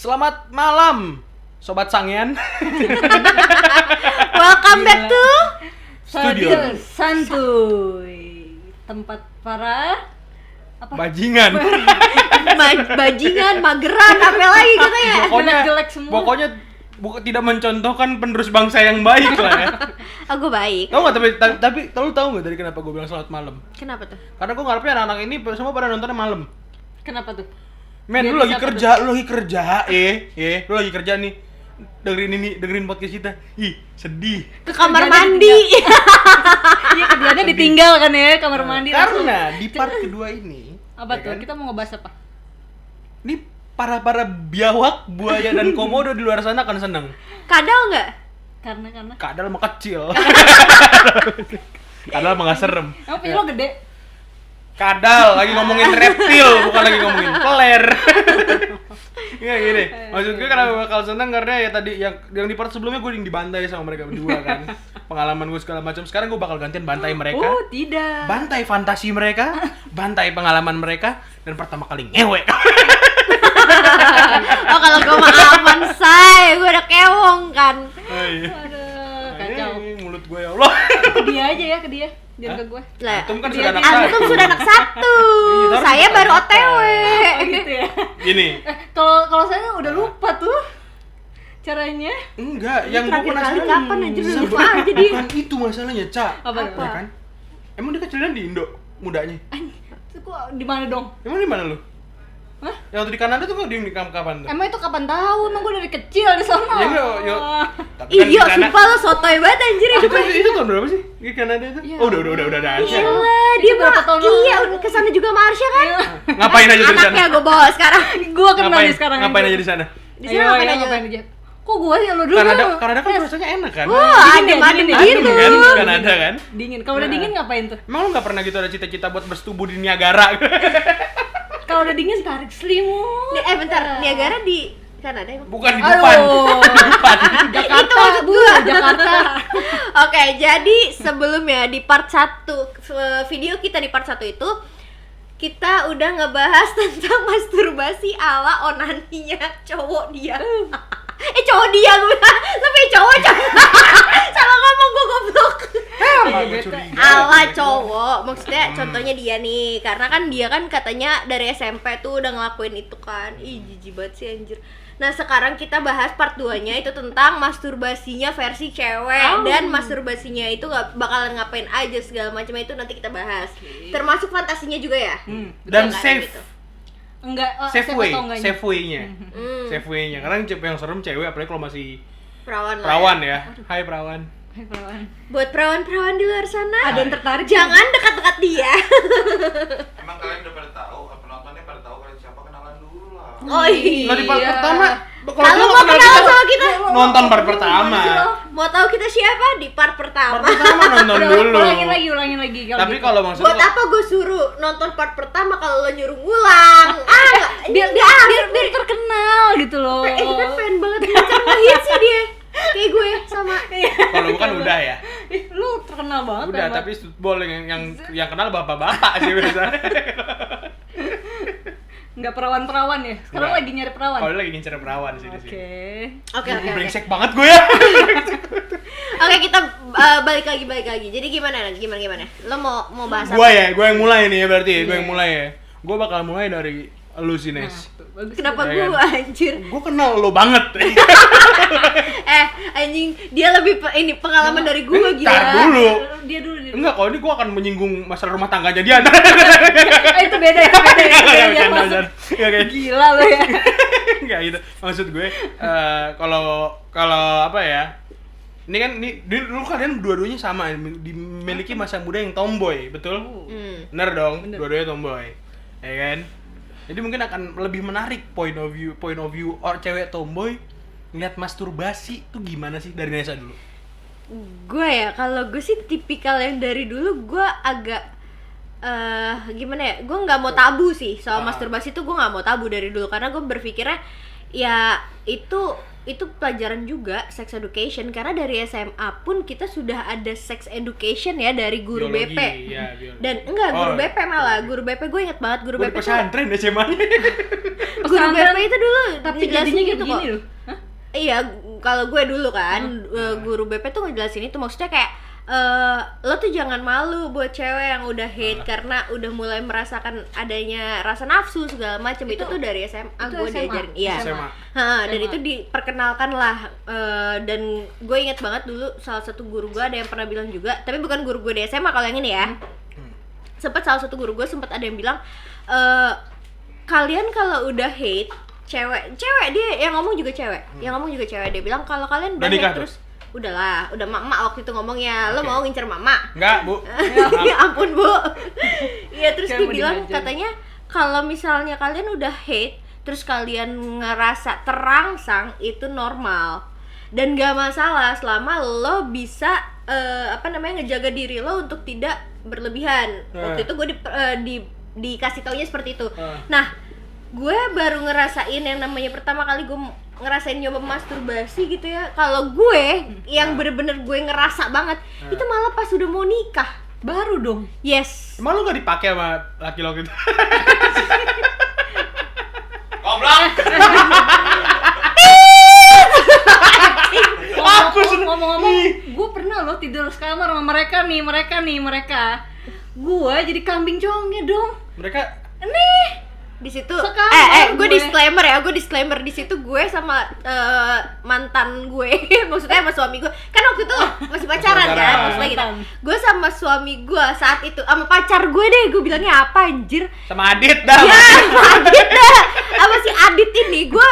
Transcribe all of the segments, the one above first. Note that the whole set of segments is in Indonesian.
Selamat malam, Sobat Sangean. Welcome back to Studio Santuy, tempat para Bajingan. bajingan, mageran, apa lagi katanya? jelek semua. Pokoknya tidak mencontohkan penerus bangsa yang baik lah ya. Aku baik. Tahu nggak tapi lu tahu nggak dari kenapa gue bilang selamat malam? Kenapa tuh? Karena gue ngarepnya anak-anak ini semua pada nontonnya malam. Kenapa tuh? Men, Biar lu lagi bisa kerja, lu lagi kerja nih. Dengerin podcast kita. Ih, sedih. Ke kamar mandi. Iya, kerjaannya ditinggal kan ya, kamar mandi. Karena di part kedua ini, Apa ya tuh? kan? Kita mau ngebahas apa? Ini para biawak, buaya dan komodo di luar sana akan seneng. Kadal nggak? Karena Kadal mah kecil. Kadal mah nggak serem. emang punya lo gede? Kadal lagi ngomongin reptil, bukan lagi ngomongin peler. Iya gini, maksud gue kenapa bakal seneng karena ya tadi yang di part sebelumnya gue yang dibantai sama mereka berdua kan. Pengalaman gue segala macam. Sekarang gue bakal gantian bantai mereka. Oh, tidak. Bantai fantasi mereka, bantai pengalaman mereka, dan pertama kali ngewe. Oh kalau gue mah aman say, gue udah kewong kan. Aduh, kacau. Mulut gue ya Allah. Ke dia aja ya, ke dia. Jangan ke gue. Lah, Antum kan Dia sudah anak aja. antum satu. sudah anak satu. Iya, terus Saya kita baru lupa. OTW. Oh, gitu ya. Gini, Kalau saya udah lupa tuh caranya. enggak, yang gue Terakhir kali penasaran kapan aja udah lupa sebenarnya aja dia. bukan itu masalahnya, Ca. Apa? Ya kan? Emang dia kecilnya di Indo mudanya? Itu kok di mana dong? Emang di mana lu? Hah? Yang waktu di Kanada tuh kok di kapan tuh? Emang itu kapan tahu? Emang gue dari kecil di sana. Ya yuk. Tapi kan di Iya, Kanada- sumpah lo sotoy banget anjir itu tahun berapa sih di Kanada itu? Iya. Oh, udah ada aja. Gila, Itu dia berapa mah tahun lalu? iya udah kesana juga sama Arsya kan? Ngapain aja di sana? Anaknya gue bawa sekarang. Gue kenal nih sekarang. Ngapain aja di sana? Di sana ngapain aja? Ngapain aja? Kok gue sih lo dulu? Kanada kan rasanya enak kan? Wah, Dingin ya, adem-adem dingin ya. gitu. Adem kan Kanada kan? Dingin. Kalau udah Nah. dingin ngapain tuh? Emang lu nggak pernah gitu ada cita-cita buat bersetubuh di Niagara? Kalau udah dingin tarik selimut. Bentar, Niagara di Kanada emang? Bukan di depan. Aduh. Di depan. Jakarta, Itu maksud Bu, gua. Jakarta. Oke, jadi sebelumnya di part 1 video kita di part 1 itu kita udah ngebahas tentang masturbasi ala onaninya cowok dia. Cowok dia gue bilang, tapi cowok salah ngomong gue goblok. Emang gua curiga. Ala cowok, maksudnya contohnya dia nih, karena kan dia kan katanya dari SMP tuh udah ngelakuin itu kan. Ih, jijik banget sih anjir. Nah, sekarang kita bahas part 2-nya itu tentang masturbasinya versi cewek dan masturbasinya itu bakalan ngapain aja segala macam itu nanti kita bahas. Termasuk fantasinya juga ya. Dan Iya kan, safe. gitu. Enggak, Safe way, atau enggaknya? safe way-nya. Hmm, Safe way-nya. Karena yang serem cewek apalagi kalau masih perawan lah. perawan ya. Hai perawan. Hai, perawan. Buat perawan-perawan di luar sana, Ada yang tertarik? jangan dekat-dekat dia. Emang kalian udah pada tahu, penontonnya pada tahu kalian siapa, kenalan dulu lah. Oh iya. Nah, di part pertama Kalau mau kenal sama kita, nonton part pertama. mau tahu kita siapa di part pertama. Part pertama nonton Udah, dulu. ulangin lagi. Tapi gitu. kalau maksudnya Buat apa gue suruh nonton part pertama kalau lo nyuruh ngulang? biar terkenal gitu loh. Kita fan banget ngehit sih dia. Kayak gue sama. kalau bukan udah ya. Ih, lu terkenal banget. Udah, Bang. tapi football yang kenal bapak-bapak sih biasanya. Nggak perawan-perawan ya? Sekarang Nggak. lagi nyari perawan. Kalau lagi ngincer perawan sih di sini. Oke. Oke. Brengsek banget gue ya. Oke, kita balik lagi. Jadi gimana? Lo mau bahas apa? Gue yang mulai nih ya berarti. Gue yang mulai ya. Gue bakal mulai dari lu sih, Nes. Bagus. Kenapa Ya gue kan? anjir? Gue kenal lo banget. Anjing, dia lebih ini pengalaman dari gue gila. Ntar dulu. Dia dulu. Enggak, kalau ini gue akan menyinggung masalah rumah tangga jadian. Itu beda ya. Dia masuk. Enggak kayak Gila lo ya. enggak gitu. Maksud gue kalau apa ya? Ini kan dulu kalian dua-duanya sama dimiliki masa muda yang tomboy, betul? Bener dong, dua-duanya tomboy. Ya kan? Jadi mungkin akan lebih menarik point of view or cewek tomboy ngeliat masturbasi tuh gimana sih dari Nesa dulu? Gue ya, kalau gue sih tipikal yang dari dulu gue agak gimana ya, gue nggak mau tabu sih soal masturbasi tuh. Gue nggak mau tabu dari dulu karena gue berpikirnya ya itu itu pelajaran juga sex education, karena dari SMA pun kita sudah ada sex education ya dari guru Biologi, BP. ya, biologi. Dan enggak, guru Oh, BP malah, guru BP gue inget banget guru Gue di BP tuh. pesantren SMA-nya. Guru BP itu dulu tapi ngejelasin jadinya gitu gini kok. loh. Hah? Iya, kalau gue dulu kan guru BP tuh ngejelasin itu, maksudnya kayak lo tuh jangan malu buat cewek yang udah hate karena udah mulai merasakan adanya rasa nafsu segala macam. Itu tuh dari SMA itu gue SMA? diajarin. Iya. SMA. Dan itu diperkenalkan lah, dan gue inget banget dulu salah satu guru gue ada yang pernah bilang juga, tapi bukan guru gue di SMA kalau yang ini ya. Sempet salah satu guru gue sempet ada yang bilang, kalian kalau udah hate cewek dia yang ngomong juga cewek, dia bilang kalau kalian udah Udah nikah hate tuh? terus udahlah, udah mak waktu itu ngomongnya, lo Oke. mau ngincer mama? Enggak, Bu. Ya ampun, Bu. Iya, terus Kayak dia mau bilang dihajar. katanya kalau misalnya kalian udah hate terus kalian ngerasa terangsang itu normal dan gak masalah selama lo bisa ngejaga diri lo untuk tidak berlebihan. Waktu itu gue dikasih taunya seperti itu. Nah, gue baru ngerasain yang namanya pertama kali gue ngerasain nyoba masturbasi gitu ya. Kalau gue yang bener-bener gue ngerasa banget itu malah pas udah mau nikah. Baru dong. Yes. Emang lu gak dipakai sama laki lo gitu? Goblok. Ngomong-ngomong, gue pernah loh tidur sekamar sama mereka. Gue jadi kambing congnya dong. Mereka Nih di situ Sekarang gue gue. disclaimer di situ gue sama mantan gue maksudnya sama suami gue kan waktu itu masih pacaran kan Pacaran. maksudnya gitu. Gue sama suami gue saat itu sama pacar gue deh, gue bilangnya apa anjir, sama Adit dah. ya sama Adit dah, sama si Adit ini. Gue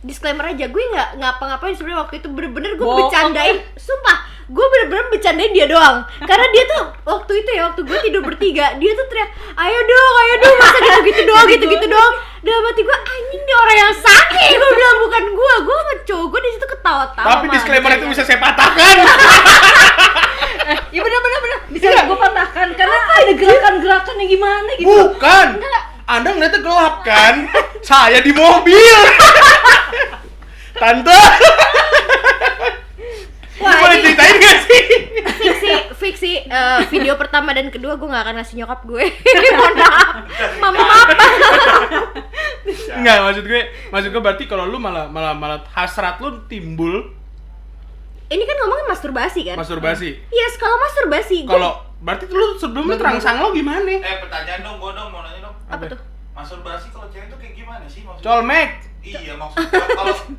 disclaimer aja, gue nggak ngapa-ngapain sebenarnya waktu itu, bener-bener gue Bohong. bercandain, sumpah gue bener-bener bercandain dia doang, karena dia tuh waktu itu ya, waktu gue tidur bertiga, dia tuh teriak, ayo dong masa gitu-gitu doang. Dalam hati gue, anjing dia orang yang sakit, gue bilang bukan gue sama cowok gue di situ ketawa-tawa. Tapi malah. disclaimer itu bisa saya patahkan. Ya bener bisa gue patahkan karena ada gerakan-gerakannya gimana gitu. Bukan. Enggak. Anda ngeliatnya gelap kan? Saya di mobil. Tante. Wah, Boleh ini ceritain gak sih? fiksi video pertama dan kedua gue gak akan ngasih nyokap gue. Mohon maaf, mama apa? Enggak, maksud gue berarti kalau lu malah hasrat lu timbul Ini kan ngomongin masturbasi kan? masturbasi. Yes, kalau masturbasi gue Kalau berarti lu sebelumnya terangsang lo gimana? Pertanyaan dong, gua dong mau nanya dong. apa tuh? Masturbasi kalau cewek tuh kayak gimana sih maksudnya? Colmek. Iya maksudnya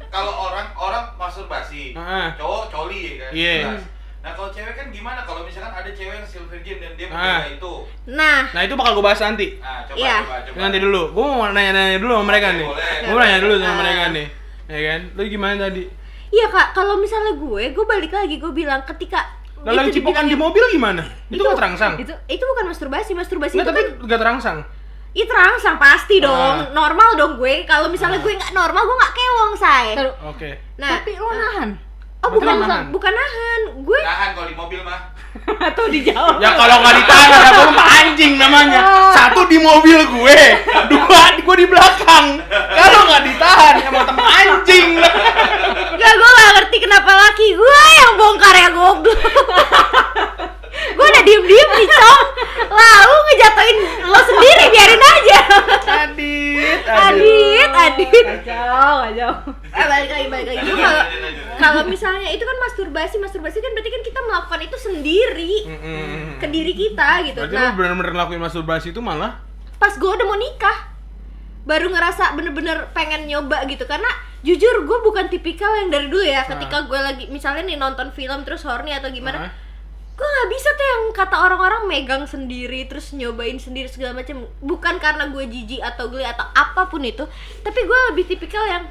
kalau orang masturbasi, Heeh. cowok coli ya kan. Iya. Jelas. Nah kalau cewek kan gimana? Kalau misalkan ada cewek yang still virgin dan dia menjaga itu, Nah, Nah, itu bakal gue bahas nanti. nah coba Iya. coba. Nanti dulu. Gue mau nanya-nanya dulu sama mereka nih. Boleh. Gue nanya dulu sama Ah. mereka nih. Ya kan? Lu gimana tadi? iya Kak, kalau misalnya gue balik lagi, gue bilang ketika Lalu yang itu cipokan di dibilangnya- mobil gimana? Itu gak terangsang? itu bukan masturbasi Nggak, itu tapi kan gak terangsang. itu terangsang pasti dong, Ah. normal dong gue. Kalau misalnya Ah. gue nggak normal, gue nggak kewong say. Taruh. Oke. Nah, Tapi lo nahan. oh Berarti bukan lo nahan. bukan nahan, gue Nahan kalau di mobil mah. Atau dijawab. Ya kalau nggak ditahan ada gue mah anjing namanya. Satu di mobil gue, dua gue di belakang. Kalau nggak ditahan emang temen anjing. nggak, gue nggak ngerti kenapa laki gue yang bongkar ya goblok. Gue udah diem nih Cong, lalu ngejatuhin lo sendiri, biarin aja. Adit. Kacau. Balik lagi. Itu kalau misalnya itu kan masturbasi kan berarti kan kita melakukan itu sendiri ke diri kita gitu. Berarti Nah, lu bener-bener ngelakuin masturbasi itu malah pas gue udah mau nikah baru ngerasa bener-bener pengen nyoba gitu, karena jujur gue bukan tipikal yang dari dulu ya, ketika gue lagi misalnya nih nonton film terus horny atau gimana, gue nggak bisa tuh yang kata orang-orang megang sendiri terus nyobain sendiri segala macam. Bukan karena gue jijik atau geli atau apapun itu, tapi gue lebih tipikal yang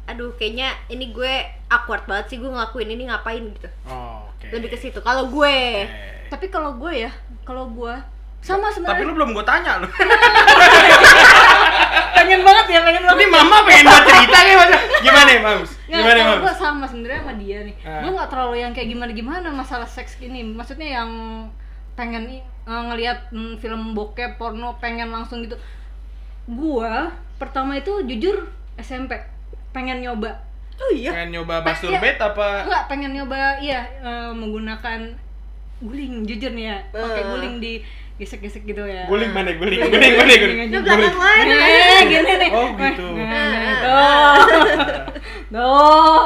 aduh kayaknya ini gue awkward banget sih gue ngelakuin ini, ngapain gitu. oke. Lebih ke situ kalau gue. Tapi kalau gue sama Tapi sebenarnya. lu belum gue tanya lu. Pengen banget ya, pengen banget. Ini mama pengen buat cerita nih masa. Gimana nih, Mams? Nggak, Gimana, kalau Mams? gue sama sebenarnya sama dia nih. Ah. Gue nggak terlalu yang kayak gimana masalah seks gini. Maksudnya yang pengen ngelihat film bokep, porno, pengen langsung gitu. Gue pertama itu jujur SMP. pengen nyoba. Oh iya. Pengen nyoba masturbate apa? Enggak, pengen nyoba menggunakan guling, jujur nih ya. Pakai guling di gesek-gesek gitu ya. Guling mana? Guling. Lu belakang mana? Gini nih. Oh gitu. Tuh.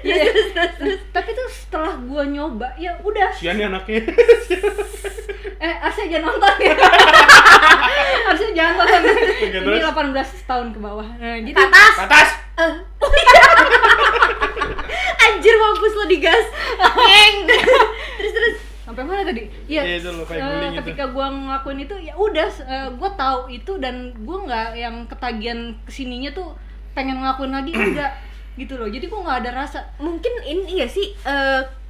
Terus. Tapi tuh setelah gua nyoba, ya udah. Sian nih anaknya. Harusnya jangan nonton ya. Harusnya jangan nonton. Oke, Ini terus? 18 tahun ke bawah. Nah, jadi Atas. Anjir mampus lo digas. Terus. sampai mana tadi? Iya. Iya, itu lo kayak guling itu. Ketika gua ngelakuin itu ya udah, gua tahu itu dan gua nggak yang ketagihan kesininya tuh pengen ngelakuin lagi enggak gitu loh. Jadi gua nggak ada rasa. Mungkin ini ya sih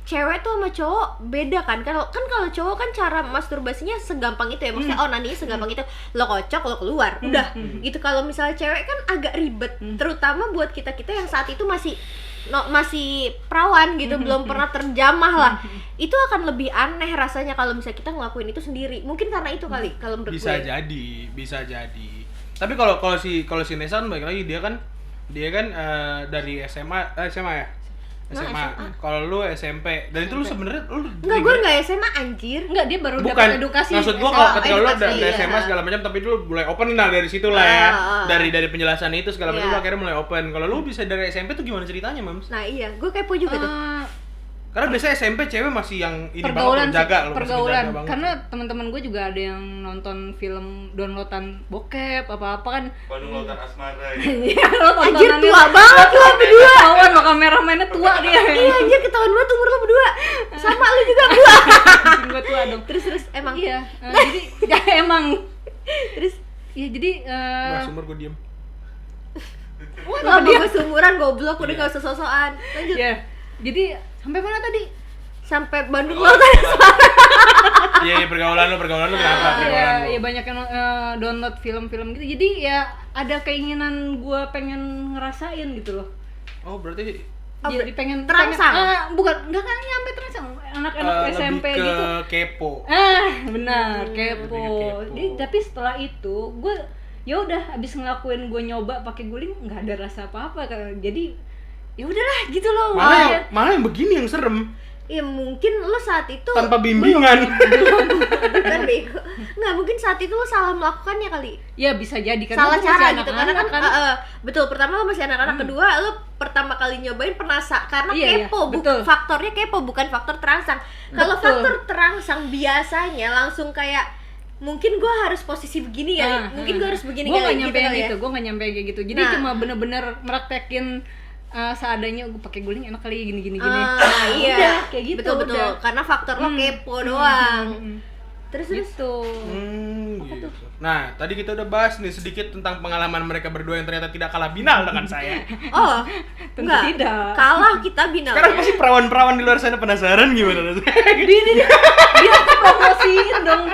cewek tuh sama cowok beda kan. Kalau cowok kan cara masturbasinya segampang itu ya. Maksudnya onaninya segampang itu. Lo kocok, lo keluar. Udah. Gitu. Kalau misalnya cewek kan agak ribet. Terutama buat kita-kita yang saat itu masih perawan gitu, belum pernah terjamah lah. Itu akan lebih aneh rasanya kalau misalnya kita ngelakuin itu sendiri. Mungkin karena itu kali kalau menurut Bisa gue. jadi. Tapi kalau si Nesa kan balik lagi dia kan dari SMA ya. SMA. Kalau lu SMP. Dan itu lu sebenarnya lu Enggak, gue enggak SMA anjir. Enggak, dia baru bukan dapat edukasi. maksud gua kalau ketika lu edukasi, udah iya. SMA segala macam tapi dulu mulai open lah dari situ lah ya. Ah. Dari penjelasan itu segala macam Iya. lu akhirnya mulai open. Kalau lu bisa dari SMP tuh gimana ceritanya, Mams? Nah iya, gue kepo juga tuh. Karena biasanya SMP cewek masih yang ini Pergaulan banget menjaga sih, loh, masih pergaulan. menjaga banget. Karena teman-teman gue juga ada yang nonton film downloadan bokep apa-apa kan. Bandung Lautan Asmara ya. Iya, lo Anjir tontonannya tua banget lo berdua. ketahuan lo kameramennya tua dia. Iya anjir ketahuan banget umur lo berdua. Sama lu juga gua. Gue tua dong. Terus emang. Iya, jadi ya emang Terus ya jadi Bahas umur gua diem. lo sama gue seumuran goblok udah gak usah sosokan. Lanjut. ya. Jadi sampai mana tadi? Sampai Bandung Lautan Asmara. Iya, pergaulan lu kenapa? Pergaulan Ya lu. banyak yang download film-film gitu. Jadi ya ada keinginan gue pengen ngerasain gitu loh. Oh, berarti Jadi pengen terangsang? bukan enggak kan nyampe terangsang. Anak-anak SMP lebih ke gitu. kepo. Benar, kepo. lebih ke kepo. Jadi tapi setelah itu gue ya udah abis ngelakuin gue nyoba pakai guling nggak ada rasa apa-apa. Jadi ya udahlah gitu loh. Malah yang begini yang serem. Ya mungkin lo saat itu Tanpa bimbingan. bukan bego. Nggak, mungkin saat itu lo salah melakukannya kali. Ya bisa jadi kan Salah lu masih cara gitu karena anak-anak kan betul, pertama lo masih anak-anak, kedua lo pertama kali nyobain penasaran karena Iya, kepo, betul. faktornya kepo bukan faktor terangsang. Kalau Betul. faktor terangsang biasanya langsung kayak mungkin gue harus posisi begini ya, mungkin gue harus begini gue kali nggak nyampe kali ya. gitu, gue nggak nyampe kayak gitu. Jadi Nah. cuma bener-bener meraktekin seadanya gue pakai guling enak kali gini. Ah, iya, Udah, kayak gitu. betul udah. karena faktor lo kepo doang. Terus Gitu. Gitu. Nah, tadi kita udah bahas nih sedikit tentang pengalaman mereka berdua yang ternyata tidak kalah binal dengan saya. Oh, Tentu enggak. tidak. Kalah kita binal. Sekarang pasti perawan-perawan di luar sana penasaran gimana rasanya. Dia promosiin dong.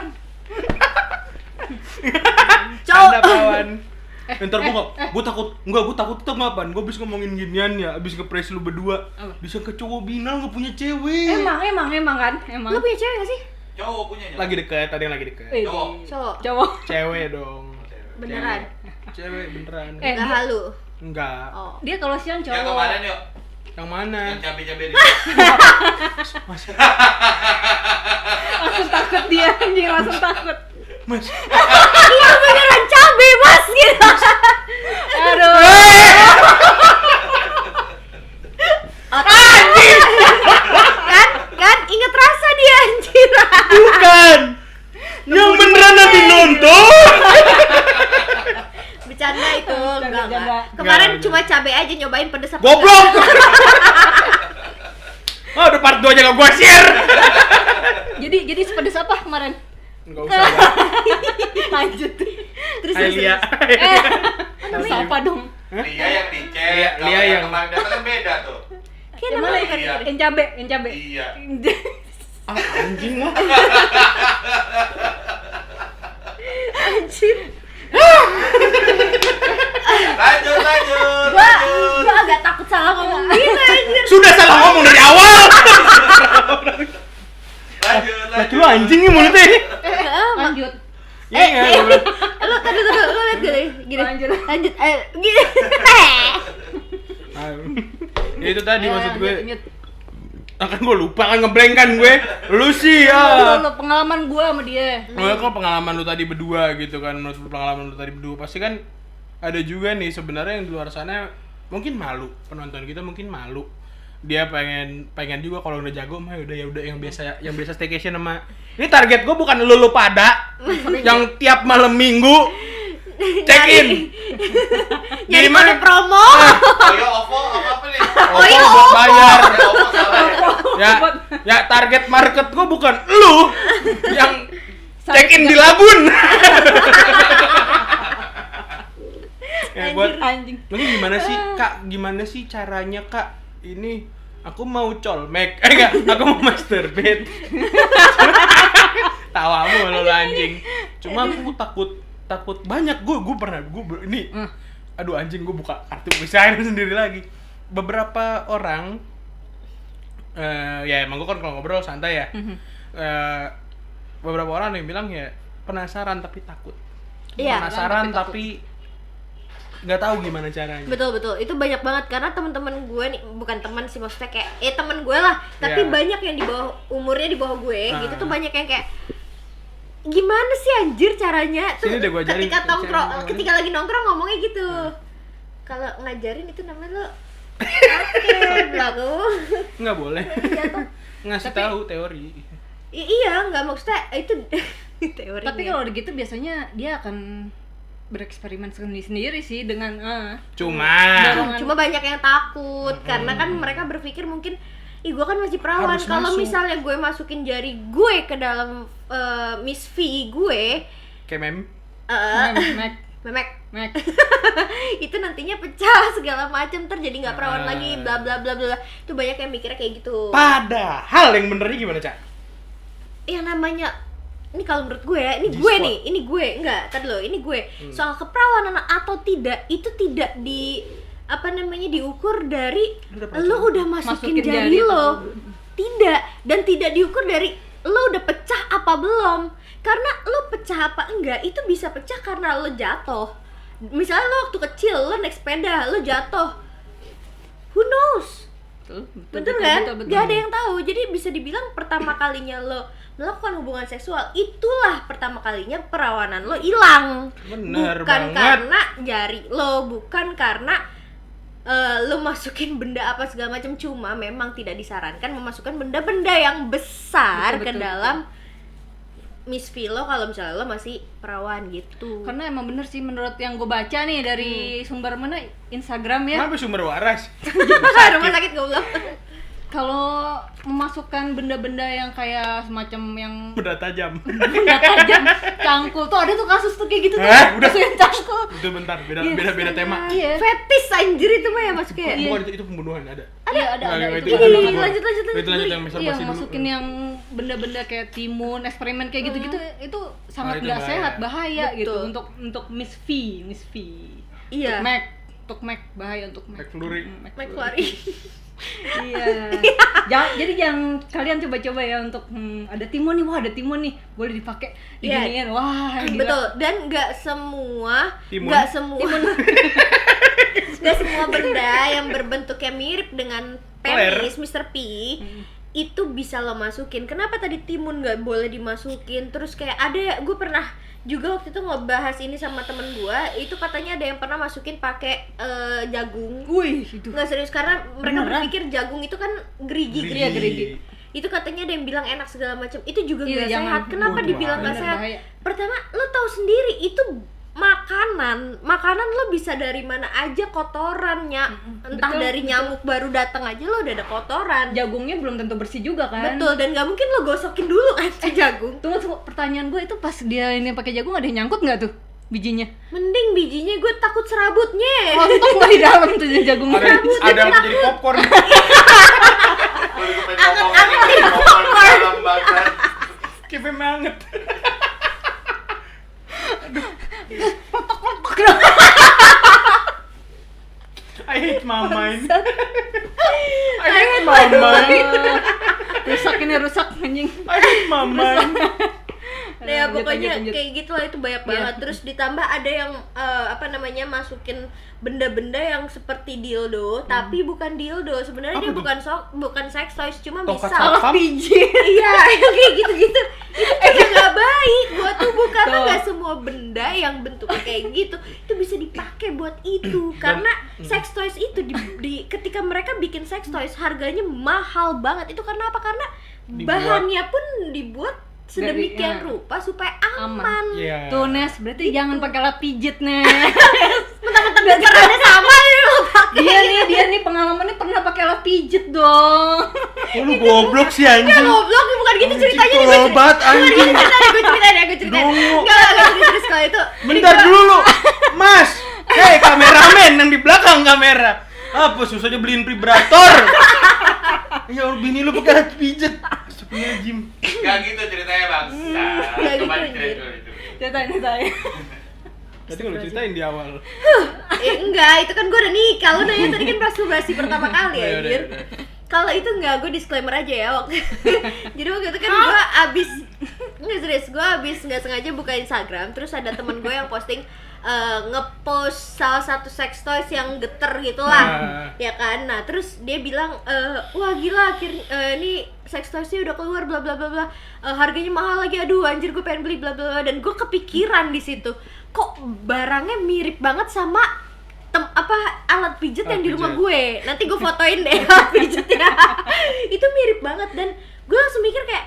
Anda perawan. Ntar gue takut tuh ngapain? Gue abis ngomongin ginian ya, abis nge-praise lu berdua. Apa? Bisa ke cowok binal gak punya cewek. Emang kan? Emang. Lo punya cewek gak sih? Cowok punyanya. Lagi deket, ada yang lagi deket. Cowok. Cowok. Cewek dong. Beneran? Cewek beneran. Enggak dia- halu. Enggak. Oh. Dia kalau siang Yang cowok. kemarin yuk. Yang mana? Yang cabe-cabe di. Langsung takut dia, anjing langsung takut. Mas. Iya beneran cabe mas gitu. Aduh. kan inget rasa dia anjir. Bukan. Yang beneran nanti nonton. Bercanda itu, enggak. Bercanda. Kemarin Enggak. cuma cabe aja nyobain pedes apa Goblok. Oh, udah part 2 aja gak gua share. Jadi sepedes apa kemarin? Enggak usah. Ya. Lanjut. Terus Hai Lia. Siapa dong? Lia yang dicek. Lia Kalau yang- kemarin datang kan beda tuh. Kayak Yang mana? namanya kan Iya. Yang cabe. Iya. Ah, anjing lah. anjir. Lanjut. Gua agak takut salah ngomong gitu anjir. Sudah salah ngomong dari awal. Lanjut. Laki lu anjing nih mulutnya. Lanjut. Iya enggak, gua bilang. Lu tadi lu lihat gini. Lanjut. Lanjut. Gini. Ya itu tadi maksud gue. Mute. Kan gue lupa kan ngeblank kan gue. Lu sih Lu pengalaman gue sama dia. Kok pengalaman lu tadi berdua gitu kan, menurut pengalaman lu tadi berdua pasti kan ada juga nih sebenarnya yang di luar sana mungkin malu, penonton kita mungkin malu. Dia pengen juga kalau udah jago mah udah yang biasa staycation sama. Ini target gue bukan lu pada yang tiap malam minggu check in. Jadi mana promo? Oyo OVO apa nih? Oh iya, buat bayar. OVO salah. Ya target market gue bukan lu yang check in di Labun. Ya buat Anjing. mungkin gimana sih Kak? Gimana sih caranya Kak? Ini aku mau colmek. Enggak, aku mau masturbate. Tawamu lo anjing. Cuma aku takut banyak gue pernah ini. Aduh anjing, gue buka kartu misalnya sendiri lagi. Beberapa orang ya emang gue kan kalau ngobrol santai ya. Beberapa orang yang bilang ya penasaran tapi takut. Iya, Penasaran tapi nggak tahu gimana caranya. Betul, itu banyak banget karena teman-teman gue nih, bukan teman sih maksudnya kayak teman gue lah, tapi Iya. banyak yang di bawah umurnya di bawah gue gitu tuh banyak yang kayak gimana sih anjir caranya tuh. Sini deh gua ajarin ketika lagi nongkrong ngomongnya gitu. Kalau ngajarin itu namanya lo oke, belagu. Nggak boleh. Jatuh. Ngasih tahu teori. Iya, nggak maksudnya itu teori. Tapi kalau udah gitu biasanya dia akan bereksperimen sendiri sih dengan Cuma banyak yang takut karena kan mereka berpikir mungkin gue kan masih perawan, Harus kalau masuk. misalnya gue masukin jari gue ke dalam Miss V gue Kayak memek itu nantinya pecah segala macam terjadi nggak perawan lagi bla bla bla bla. Itu banyak yang mikirnya kayak gitu. Padahal yang benernya gimana, Cak? Yang namanya ini kalau menurut gue ya, ini gue enggak, tadi loh, ini gue. Soal keperawanan atau tidak itu tidak diukur dari lo udah masukin jari lo. Tidak, dan tidak diukur dari lo udah pecah apa belum. Karena lo pecah apa enggak itu bisa pecah karena lo jatuh. Misalnya lo waktu kecil lo naik sepeda, lo jatuh. Who knows? Betul kan? Gak ada yang tahu. Jadi bisa dibilang pertama kalinya lo melakukan hubungan seksual, itulah pertama kalinya perawanan lo hilang. Bener bukan banget. karena jari lo, bukan karena lo masukin benda apa segala macam. Cuma memang tidak disarankan memasukkan benda-benda yang besar ke dalam Miss Vilo kalau misalnya lo masih perawan gitu. Karena emang bener sih menurut yang gue baca nih dari sumber mana, Instagram ya. Kenapa sumber waras? Rumah sakit goblok. Kalau memasukkan benda-benda yang kayak semacam yang Benda tajam. benda tajam, cangkul tuh ada tuh kasus tuh kayak gitu tuh. Udah. Masukin cangkul. Itu bentar, beda tema. Iya. Fetis anjir itu mah ya masuknya. Bukan itu pembunuhan ada. Iya ada Nggak, itu. itu Ada ada banget. gua. lanjut. Itu lanjut yang Iya, masturbasi dulu. masukin yang benda-benda kayak timun, eksperimen kayak gitu-gitu itu sangat itu nggak bahaya. sehat, bahaya gitu Betul. untuk Miss V. Iya. Untuk Mac bahaya untuk Mac. McFlurry. McFlurry. Iya. Jadi jangan kalian coba-coba ya untuk ada timun nih, wah ada timun nih, boleh dipakai Iya. diginiin, wah gila. Betul, dan nggak semua Timun. nggak semua benda yang berbentuknya mirip dengan penis Mr. P itu bisa lo masukin. Kenapa tadi timun nggak boleh dimasukin? Terus kayak ada, gue pernah juga waktu itu ngebahas ini sama temen gue, itu katanya ada yang pernah masukin pakai jagung. Wih, itu. Nggak serius, karena mereka Beneran? berpikir jagung itu kan gerigi. Itu katanya ada yang bilang enak segala macam. Itu juga Iya, nggak jangan. sehat. Kenapa Waduh, dibilang nggak bener, sehat? bahaya. Pertama, lo tahu sendiri itu makanan lo bisa dari mana aja kotorannya. Entah Betul, dari nyamuk baru datang aja lo udah ada kotoran. Jagungnya belum tentu bersih juga kan. Betul, dan nggak mungkin lo gosokin dulu kan jagung. Tunggu, pertanyaan gue itu pas dia ini pakai jagung ada yang nyangkut nggak tuh bijinya? Mending bijinya, gue takut serabutnya. Rontok nggak di dalam tuh jagungnya? Ada yang jadi popcorn. Kipe banget. I hate my mind. I hate my mind. Rusak ini rusak anjing. I hate my mind. Nah, ya, Jangan pokoknya lanjut. kayak gitulah, itu banyak Iya. banget. Terus ditambah ada yang masukin benda-benda yang seperti dildo tapi bukan dildo, sebenarnya Apa dia tuh? bukan sex toys, cuma Tongkat misal satpam? Pijit. iya yang kayak gitu-gitu itu juga nggak baik buat tubuh, karena Tuh. nggak semua benda yang bentuknya kayak gitu itu bisa dipakai buat itu. Karena sex toys itu ketika mereka bikin sex toys harganya mahal banget. Itu karena apa? Karena bahannya pun dibuat sedemikian rupa supaya aman. Iya. Tuh Nes, berarti jangan pakai alat pijit Nes. Mentang-mentang getarannya sama ya lo pakai. dia nih pengalamannya pernah pakai alat pijit dong. Oh, lu goblok sih anjing. Enggak, goblok, bukan gitu ceritanya nih. Tolol banget anjing. Gue ceritain. Dungu. Enggak serius kalau itu. Bentar dulu, Mas. Hei, kameramen yang di belakang kamera. Apa susahnya beliin vibrator? Ya bini lu pakai alat pijet. Astagfirullahaladzim. Gak gitu ceritanya bang. Nggak Coba gitu, diceritain anjir. dulu itu. Ceritain. Tadi kalau ceritain di awal. Enggak, itu kan gue udah nikah. Lu nanya tadi kan masturbasi pertama kali Ya udah, anjir. udah. Kalau itu enggak, gue disclaimer aja ya waktu. Jadi waktu itu kan gue abis nggak serius, gue abis nggak sengaja buka Instagram, terus ada temen gue yang posting ngepost salah satu sex toys yang geter gitulah, ya kan. Nah terus dia bilang, wah gila, ini sex toysnya udah keluar bla bla bla bla, harganya mahal lagi, aduh anjir gue pengen beli bla bla bla. Dan gue kepikiran di situ, kok barangnya mirip banget sama alat pijet yang di rumah pijet. gue. Nanti gue fotoin deh alat pijetnya. Itu mirip banget dan gue langsung mikir kayak,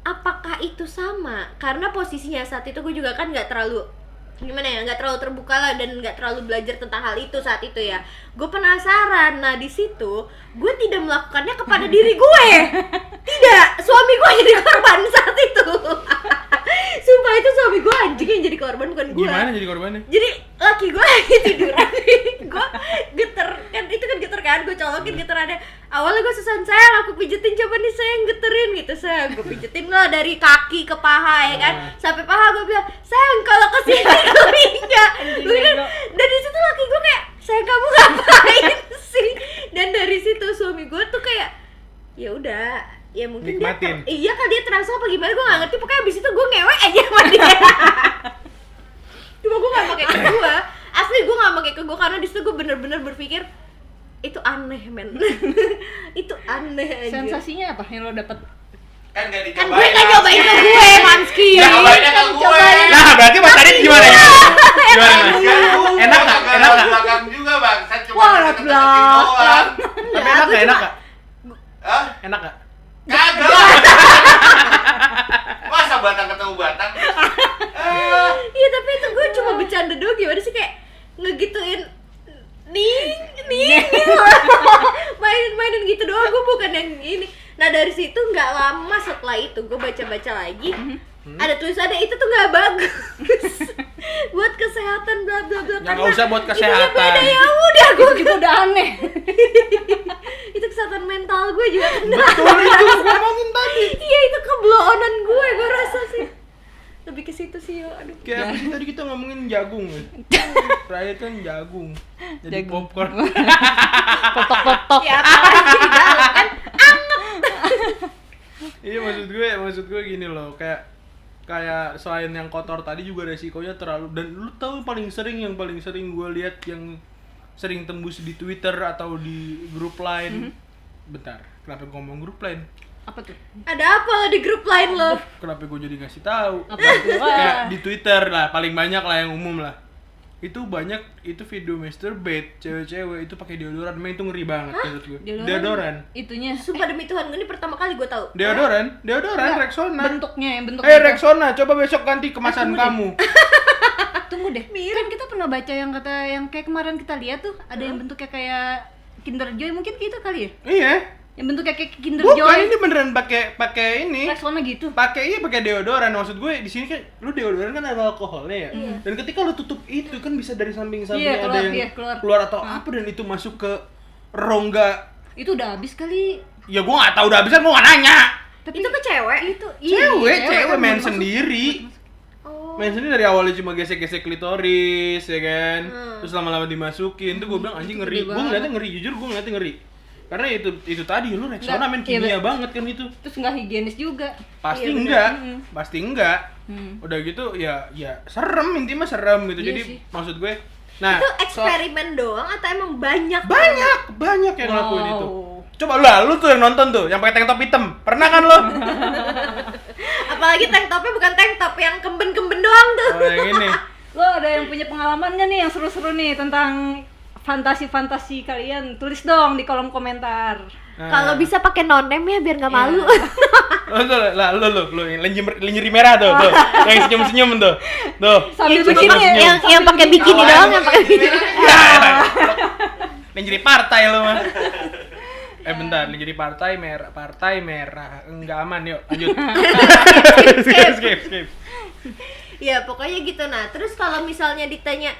apakah itu sama? Karena posisinya saat itu gue juga kan nggak terlalu terbuka lah dan nggak terlalu belajar tentang hal itu saat itu ya. Gue penasaran. Nah di situ gue tidak melakukannya kepada diri gue. Tidak, suami gue yang jadi korban saat itu. Sumpah itu suami gue anjing yang jadi korban, bukan gue. Gimana jadi korbannya? Jadi laki gue lagi tiduran, gue geter kan, itu kan geter kan, gue colokin geterannya. Awalnya gue susan, sayang aku pijetin, coba nih sayang geterin gitu, sayang gue pijetin lah dari kaki ke paha ya kan, sampai paha. Gue bilang, sayang kalau kesini enggak. Dan di situ laki gue kayak, sayang kamu ngapain sih? Dan dari situ suami gue tuh kayak, ya udah, ya mungkin nikmatin. iya kan dia terasa apa gimana, gue nggak ngerti. Pokoknya abis itu gue ngewek aja sama dia. Cuma gue nggak pakai ke gue, asli gue nggak pakai ke gue karena di situ gue bener-bener berpikir itu aneh men. Itu aneh aja. Sensasinya apa yang lo dapet? Kan gak Kan dicobain. gue nggak nyobain ke gue, Manski. Ya, nyobainnya ke gue. Nah, berarti Mas Adit gimana ya? Gimana? Enak nggak? Enak nggak? Belakang juga bang. Saya cuma Wah, deketin belakang. doang. Tapi enak nggak? Enak nggak? Hah? Enak nggak? Kagak lah. Masa batang ketemu batang? Iya tapi itu gue cuma bercanda doang, gimana sih kayak ngegituin nih gitu. mainin gitu doang, gue bukan yang ini. Nah dari situ nggak lama setelah itu gue baca lagi, ada tulisannya itu tuh nggak bagus buat kesehatan bla bla bla. Ya nggak usah buat Itunya kesehatan. beda, ya udah gue Itu juga udah aneh. itu kesehatan mental gue juga kena. Betul itu gua ngomongin tadi. Iya itu keblowonan gue rasa sih. Lebih ke situ sih, aduh. Kayak apa sih tadi kita ngomongin jagung ya? Terakhir kan jagung. Jadi Jagung. popcorn. Potok-potok. Ya apa sih di dalam kan? Iya maksud gue gini loh, kayak selain yang kotor tadi juga resikonya terlalu. Dan lu tahu yang paling sering gue lihat yang sering tembus di Twitter atau di grup lain. Bentar, kenapa gue ngomong grup lain? Apa tuh? Ada apa lo di grup lain lo? Kenapa gue jadi ngasih tahu? Apa tuh? Kayak di Twitter lah, paling banyak lah yang umum lah. Itu banyak itu video masturbate cewek-cewek itu pakai deodoran, memang itu ngeri banget menurut gue. Deodoran. Itunya. Sumpah demi Tuhan, ini pertama kali gue tahu. Deodoran, Enggak, Rexona. Bentuknya yang bentuknya. itu. Rexona, coba besok ganti kemasan tunggu deh. kamu. Tunggu deh. Kan kita pernah baca yang kata yang kayak kemarin kita lihat tuh, ada yang bentuknya kayak Kinder Joy, mungkin gitu kali ya? Iya. Yang bentuknya kayak Kinder Bukan, Joy. ini beneran pakai ini. Rexona gitu. Pakai deodoran. Maksud gue di sini kan lu deodoran kan ada alkoholnya ya. Dan ketika lu tutup itu kan bisa dari samping-samping Iya, ada keluar, yang iya, keluar atau apa, dan itu masuk ke rongga. Itu udah habis kali. Ya gua enggak tahu udah habisan, gua enggak nanya. Tapi Itu ke cewek? itu Cewek main masuk. sendiri. Oh. Main sendiri dari awalnya cuma gesek-gesek klitoris ya kan. Terus lama-lama dimasukin tuh gua bilang anjing ngeri. Gede Gua ngeliatnya ngeri, jujur gua ngeliatnya ngeri. Karena itu tadi lu Rexona main Iya, kimia banget kan itu. Terus nggak higienis juga. Pasti Iya, enggak. Pasti enggak. Hmm. Udah gitu ya serem, intinya serem gitu. Iya Jadi sih. maksud gue nah, Itu eksperimen doang atau emang banyak? banyak yang ngelakuin Wow. itu. Coba lu tuh yang nonton tuh, yang pakai tank top hitam. Pernah kan lo? Apalagi tank topnya bukan tank top yang kemben-kemben doang tuh. Oh, yang ini. Lo ada yang punya pengalaman nggak nih yang seru-seru nih tentang fantasi-fantasi kalian? Tulis dong di kolom komentar. Nah. Kalau bisa pakai nonem ya biar nggak malu. Lu yang lingerie merah tuh, yang senyum-senyum tuh. Tuh. Sambil Yang begini senyum. yang pakai bikini doang, yang pakai bikini. Lingerie partai lu mah. Bentar, lingerie partai merah. Enggak aman, yuk lanjut. Skip. Ya pokoknya gitu. Nah terus kalau misalnya ditanya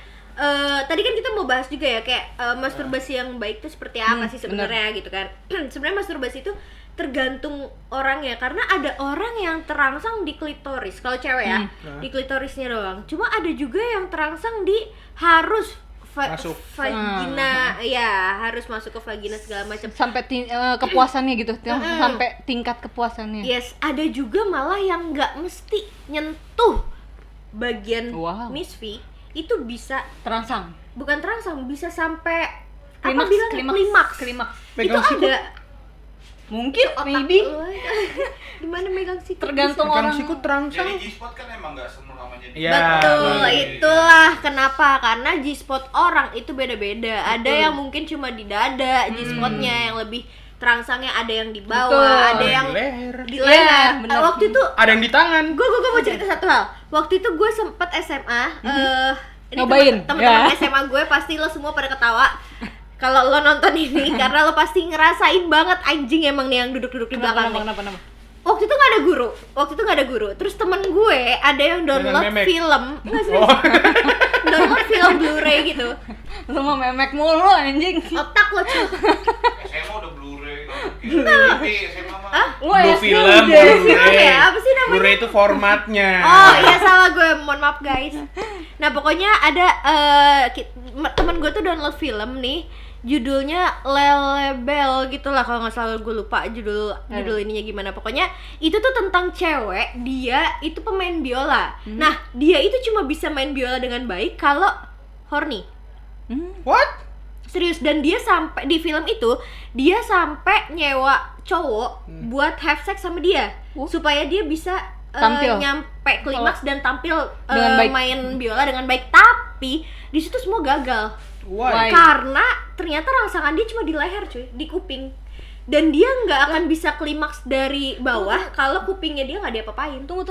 tadi kan kita mau bahas juga ya kayak masturbasi yang baik itu seperti apa sih sebenarnya gitu kan. Sebenarnya masturbasi itu tergantung orangnya, karena ada orang yang terangsang di klitoris kalau cewek ya, di klitorisnya doang. Cuma ada juga yang terangsang di harus Masuk. vagina, ya harus masuk ke vagina segala macam. Sampai kepuasannya gitu, sampai tingkat kepuasannya. Yes, ada juga malah yang nggak mesti nyentuh bagian Wow. Miss V itu bisa Terangsang. bukan terangsang, bisa sampai Klimaks, apa bilang klimaks. klimaks. Itu Megang siku. ada Mungkin, otak maybe. lu aja. Gimana megang siku? Tergantung Kan orang. sikut terangsang. Jadi G-spot kan emang nggak semuanya Iya. Betul, iya. itulah kenapa, karena G-spot orang itu beda-beda. Ada yang mungkin cuma di dada G-spotnya yang lebih terangsangnya, ada yang di bawah, Betul. ada yang Di leher. di leher. Iya, benar. Waktu itu Ada yang di tangan. gue mau cerita satu hal. Waktu itu gue sempet SMA, ini Nyobain, teman-teman ya. SMA gue pasti lo semua pada ketawa kalau lo nonton ini karena lo pasti ngerasain banget anjing emang nih yang duduk-duduk di belakang nih. Kenapa? Waktu itu nggak ada guru. Terus temen gue ada yang download Dengan memek. film, nggak sih? Oh. Download film Blu-ray gitu. Lu mau memek mulu anjing. Otak lo cuy. SMA udah Blu-ray, nggak mungkin. Tapi SMA mah. Lu Blue SD film, udah. Blu-ray. ya? Apa sih namanya? Blu-ray itu formatnya. Oh iya salah gue, mohon maaf guys. Nah pokoknya ada temen gue tuh download film nih, judulnya Lelebel gitulah kalau nggak salah, gue lupa judul ininya gimana. Pokoknya itu tuh tentang cewek, dia itu pemain biola. Nah dia itu cuma bisa main biola dengan baik kalau horny. What? Serius, dan dia sampai di film itu dia sampai nyewa cowok buat have sex sama dia supaya dia bisa Tampil. nyampe klimaks dan tampil Dengan baik. main biola dengan baik. Tapi di situ semua gagal. Why? Karena ternyata rangsangan dia cuma di leher cuy, di kuping. Dan dia nggak akan bisa klimaks dari bawah kalau kupingnya dia nggak diapa-apain. Tunggu.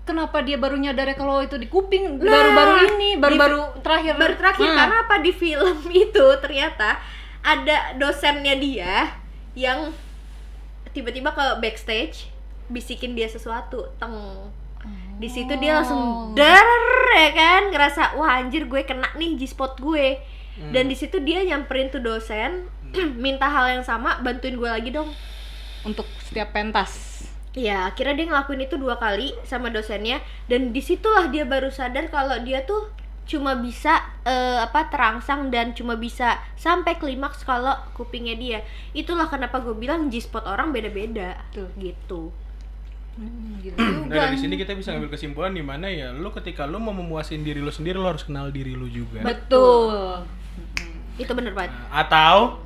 Kenapa dia baru nyadar kalau itu di kuping? Nah, Baru-baru ini, baru terakhir. Baru terakhir karena apa, di film itu ternyata ada dosennya dia yang tiba-tiba ke backstage bisikin dia sesuatu, di situ dia langsung der ya kan, ngerasa wah anjir gue kena nih G-spot gue. Dan di situ dia nyamperin tuh dosen minta hal yang sama, bantuin gue lagi dong. Untuk setiap pentas. Ya, akhirnya dia ngelakuin itu 2 kali sama dosennya, dan disitulah dia baru sadar kalau dia tuh cuma bisa terangsang dan cuma bisa sampai klimaks kalau kupingnya dia. Itulah kenapa gue bilang G-spot orang beda-beda. Tuh. Gitu. Gitu Nah, juga. dari sini kita bisa ngambil kesimpulan di mana ya lu ketika lu mau memuasin diri lu sendiri, lu harus kenal diri lu juga. Betul. Itu bener banget. Atau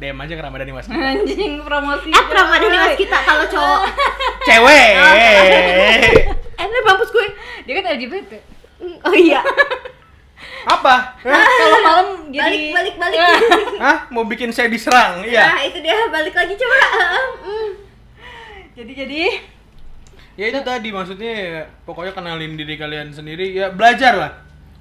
DM aja ke Ramadhani Mas kita. Anjing promosi. Ramadhani Mas kita kalau cowok. Cewek. Ini mampus gue. Dia kan LGBT. Oh iya. Apa? Kalau malam jadi Balik. Hah? Mau bikin saya diserang? Iya. Nah, itu dia, balik lagi coba. jadi Ya itu tadi maksudnya ya, pokoknya kenalin diri kalian sendiri, ya belajar lah.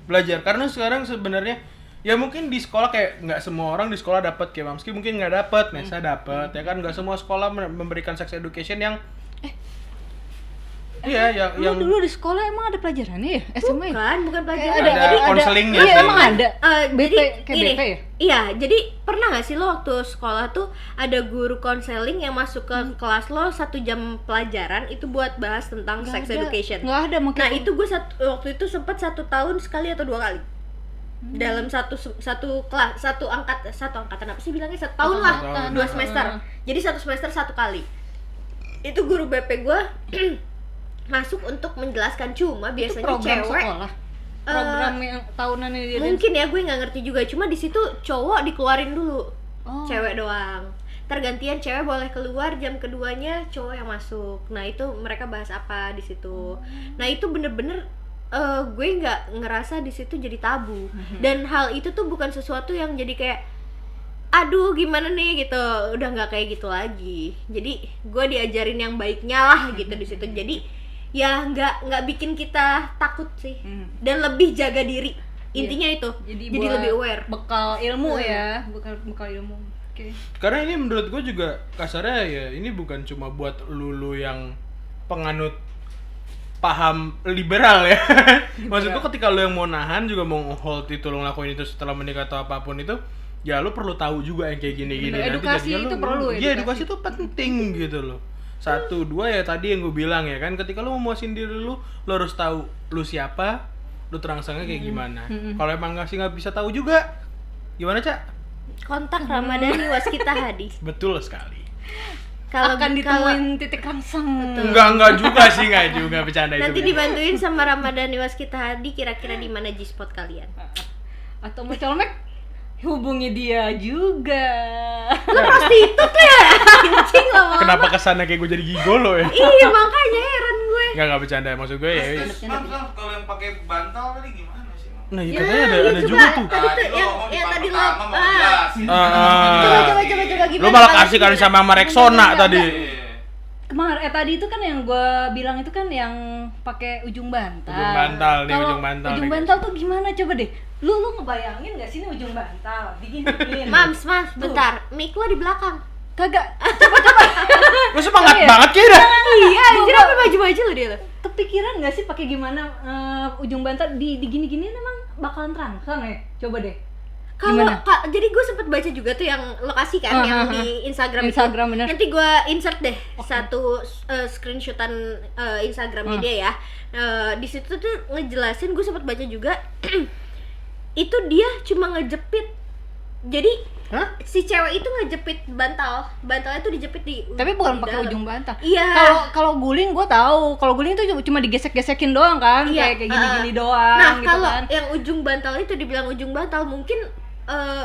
Belajar karena sekarang sebenarnya ya mungkin di sekolah kayak nggak semua orang di sekolah dapat, kayak Mamski mungkin nggak dapat, Nesa dapat, ya kan nggak semua sekolah memberikan sex education yang iya yang dulu di sekolah emang ada pelajarannya ya? SMA ya? Bukan pelajaran. Kayak ada Jadi konselingnya Iya sih. emang ada. BP jadi kayak gini, BP ya? Iya, jadi pernah nggak sih lo waktu sekolah tuh ada guru konseling yang masuk ke kelas lo 1 jam pelajaran itu buat bahas tentang sex education. Nggak ada Nah makanya. itu gue waktu itu sempet 1 tahun sekali atau 2 kali. dalam satu angkatan apa sih bilangnya, 1 tahun lah, Tahun. 2 semester. Jadi 1 semester 1 kali. Itu guru BP gue masuk untuk menjelaskan, cuma Itu biasanya program cewek sekolah. Program yang tahunan ini dia. mungkin ya, gue nggak ngerti juga, cuma di situ cowok dikeluarin dulu, Oh. cewek doang. Tergantian cewek boleh keluar, jam keduanya cowok yang masuk. Nah itu mereka bahas apa di situ. Nah itu bener-bener gue nggak ngerasa di situ jadi tabu. Dan hal itu tuh bukan sesuatu yang jadi kayak aduh gimana nih gitu, udah nggak kayak gitu lagi. Jadi gue diajarin yang baiknya lah gitu di situ. Jadi ya nggak bikin kita takut sih, dan lebih jaga diri. Intinya itu. Jadi buat lebih aware. Bekal ilmu ya, bekal ilmu. Oke. Karena ini menurut gue juga kasarnya ya, ini bukan cuma buat lu yang penganut paham liberal ya. Maksud gue ketika lu yang mau nahan juga mau hold itu, lu ngelakuin itu setelah menikah atau apapun itu, ya lu perlu tahu juga yang kayak gini-gini. Bener, edukasi jadinya itu perlu, Iya, edukasi. edukasi itu penting gitu loh. 1, 2 ya tadi yang gue bilang ya kan, ketika lu mau muasin diri lu harus tahu lu siapa, lu terangsangnya kayak gimana. Kalau emang nggak bisa tahu juga, gimana Cak? Kontak Ramadhani Waskita Hadi. Betul sekali. Kalau Akan ditemuin titik rangsang. Enggak juga sih, enggak juga bercanda itu. nanti dibantuin sama Ramadhani Waskita Hadi, kira-kira di mana G-spot kalian. Atau mau colmek, hubungi dia juga. Lo prostitut ya? Anjing lo. Kenapa kesana kayak gue jadi gigolo ya? Iya makanya heran gue. Enggak bercanda, maksud gue ya. Mam, kalau yang pakai bantal tadi gimana sih, Mam? Nah, Ya, katanya ada iya, juga tuh. Tadi tuh Tadi lo ngomong di yang part tadi lo pertama mau jelasin. coba gimana? Lu malah kalau kasih kan gimana? sama Rexona tadi. Iya. Kemarin tadi itu kan yang gue bilang itu kan yang pakai ujung bantal. Ujung bantal nih, Kalau ujung bantal Ujung nih, bantal tuh gimana coba deh. Lu ngebayangin enggak sih ini ujung bantal? Diginiin. Mams, bentar. Mic lo di belakang. Kagak. Lu semangat Iya. banget kira. Iya, anjir apa baju-baju lo dia lo. Kepikiran nggak sih pakai gimana ujung bantal digini-giniin emang bakalan terangsang ya? Coba deh. Kalau Gimana? jadi gue sempet baca juga tuh yang lokasi kan, yang di Instagram, Instagram, itu. bener. Nanti gue insert deh satu screenshotan Instagramnya dia ya. Di situ tuh ngejelasin, gue sempet baca juga itu dia cuma ngejepit. Jadi Hah? si cewek itu ngejepit bantalnya tuh dijepit di Tapi bukan di pakai dalam. ujung bantal. Iya. Kalau guling gue tahu. Kalau guling tuh cuma digesek-gesekin doang kan, Iya, kayak gini-gini doang Nah, gitu kalau kan. yang ujung bantal itu dibilang ujung bantal, mungkin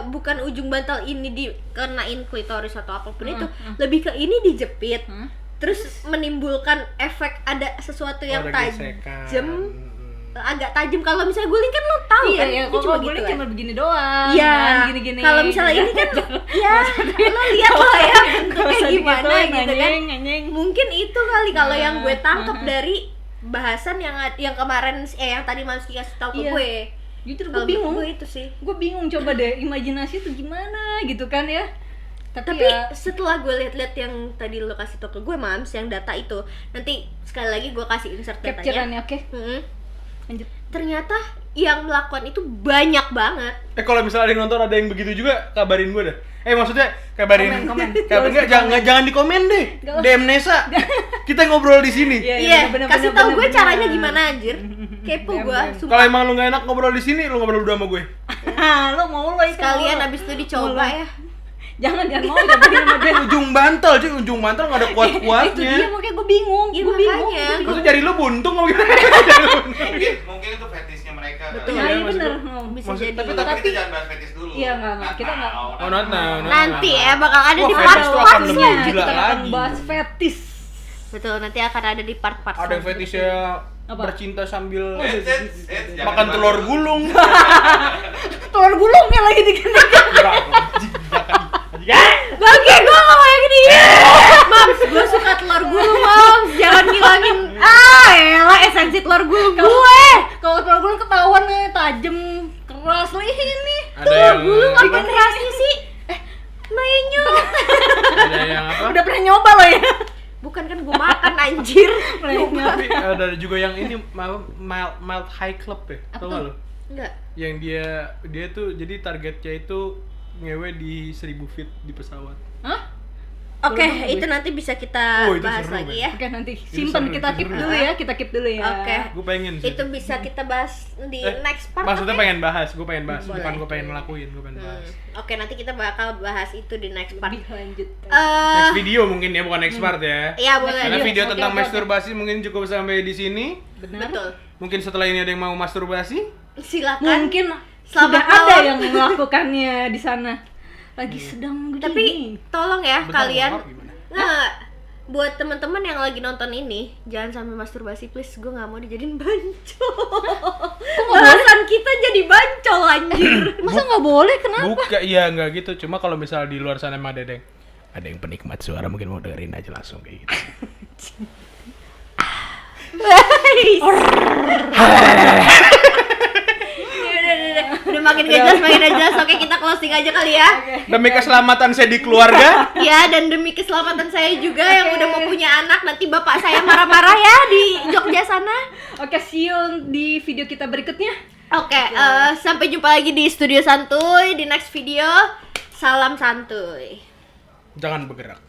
bukan ujung bantal ini dikenain klitoris atau apapun itu, lebih ke ini dijepit. Terus menimbulkan efek ada sesuatu yang Ada tajam, gesekan. agak tajam. Kalau misalnya guling kan lo tahu Iya, kan, iya, dia kalau guling kan. cuma begini doang. Iya. kan, gini-gini. Kalau misalnya ini kan ya lo lihat lah ya bentuknya gimana gitu kan. Anjing. Mungkin itu kali kalau yang gue tangkep dari bahasan yang kemarin yang tadi Mas Ki kasih tahu ke Iya. gue. Jujur gue Kalau bingung. gue itu sih. Gue bingung, coba deh imajinasi tuh gimana gitu kan ya. Tapi ya, setelah gue lihat-lihat yang tadi lo kasih tau ke gue Mams, yang data itu, nanti sekali lagi gue kasih insert datanya. capture-annya oke. Lanjut. Ternyata yang melakukan itu banyak banget. Kalau misalnya ada yang nonton ada yang begitu juga, kabarin gue dah. Maksudnya kabarin. Komen. Enggak, jangan di komen deh. Nggak usah. DM Nesa. Kita ngobrol di sini. Iya, bener, kasih bener, tahu bener, gue bener. caranya gimana anjir. Kepo gue, Bener. Kalau sumpah. emang lu nggak enak ngobrol di sini, lu ngobrol berdua sama gue. Lo mau lo itu. Sekalian abis itu dicoba Mulai. ya. Jangan mau cobain sama gue. Ujung bantal, cuy. Ujung bantal nggak ada Itu dia kuat-kuatnya. makanya gue bingung. Iya, Gue bingung. makanya. Maksudnya jari lu buntung mau gitu. Mungkin itu fetishnya mereka. Betul. Nah, iya maksud bener. gua. Bisa Maksud- jadi. Tapi kita jangan bahas fetish dulu. Iya, nggak. Kita nggak. Oh, not Nanti ya bakal ada Wah, di fetish tuh part-part akan lebih selanjutnya. gila Kita akan lagi. bahas fetis. Betul, nanti akan ada di part-part Ada yang fetishnya Apa? bercinta sambil Jangan makan dibahas telur dulu. gulung. Telur gulungnya lagi digini. Bagi gue gak mau yang gini. Mams, gue suka telur gulung, Mams. Jangan ngilangin elah esensi telur gulung gue. Kalau telur gulung ketahuan nih tajam keras lah ini. Ada yang Gulung apa? apa kerasnya sih? Menyo. Ada yang apa? Udah pernah nyoba lo ya? Bukan kan gue makan anjir. Menyo. Tapi ada juga yang ini mild high club ya. Tahu nggak lo? Enggak. Yang dia tuh jadi targetnya itu ngewe di 1000 feet di pesawat. Hah? Oke, Boleh, itu boleh. nanti bisa kita Oh, itu bahas seru, lagi Ben. ya. Oke, nanti Itu simpen, seru, kita itu keep seru. dulu ya, kita keep dulu ya. Oke. Gue pengen sih. Itu bisa kita bahas di next part. Maksudnya oke? pengen bahas, gue pengen bahas. Boleh. Bukan gue pengen ngelakuin, gue pengen bahas. Oke, nanti kita bakal bahas itu di next part. Lebih lanjut. Next video mungkin ya, bukan next part ya. Iya, boleh. Karena Video, video oke, tentang oke, masturbasi mungkin cukup sampai di sini. Benar. Betul. Mungkin setelah ini ada yang mau masturbasi. Silakan. Mungkin Selamat sudah ada malam. yang melakukannya di sana. Lagi sedang begini. Tapi tolong ya Bentar, kalian. maaf, gimana? Nah, buat teman-teman yang lagi nonton ini, jangan sampai masturbasi please. Gue nggak mau dijadiin bancol. Bahasan kita jadi bancol anjir. masa nggak boleh? Kenapa? Buka, iya nggak gitu. Cuma kalau misal di luar sana emang ada yang penikmat suara mungkin mau dengerin aja langsung kayak gitu. Udah makin gak jelas, makin gak jelas. Oke, kita closing aja kali ya. Demi keselamatan saya di keluarga. Ya, dan demi keselamatan saya juga yang udah mau punya anak, nanti bapak saya marah-marah ya di Jogja sana. Oke, see you di video kita berikutnya. Oke, sampai jumpa lagi di Studio Santuy di next video. Salam santuy. Jangan bergerak.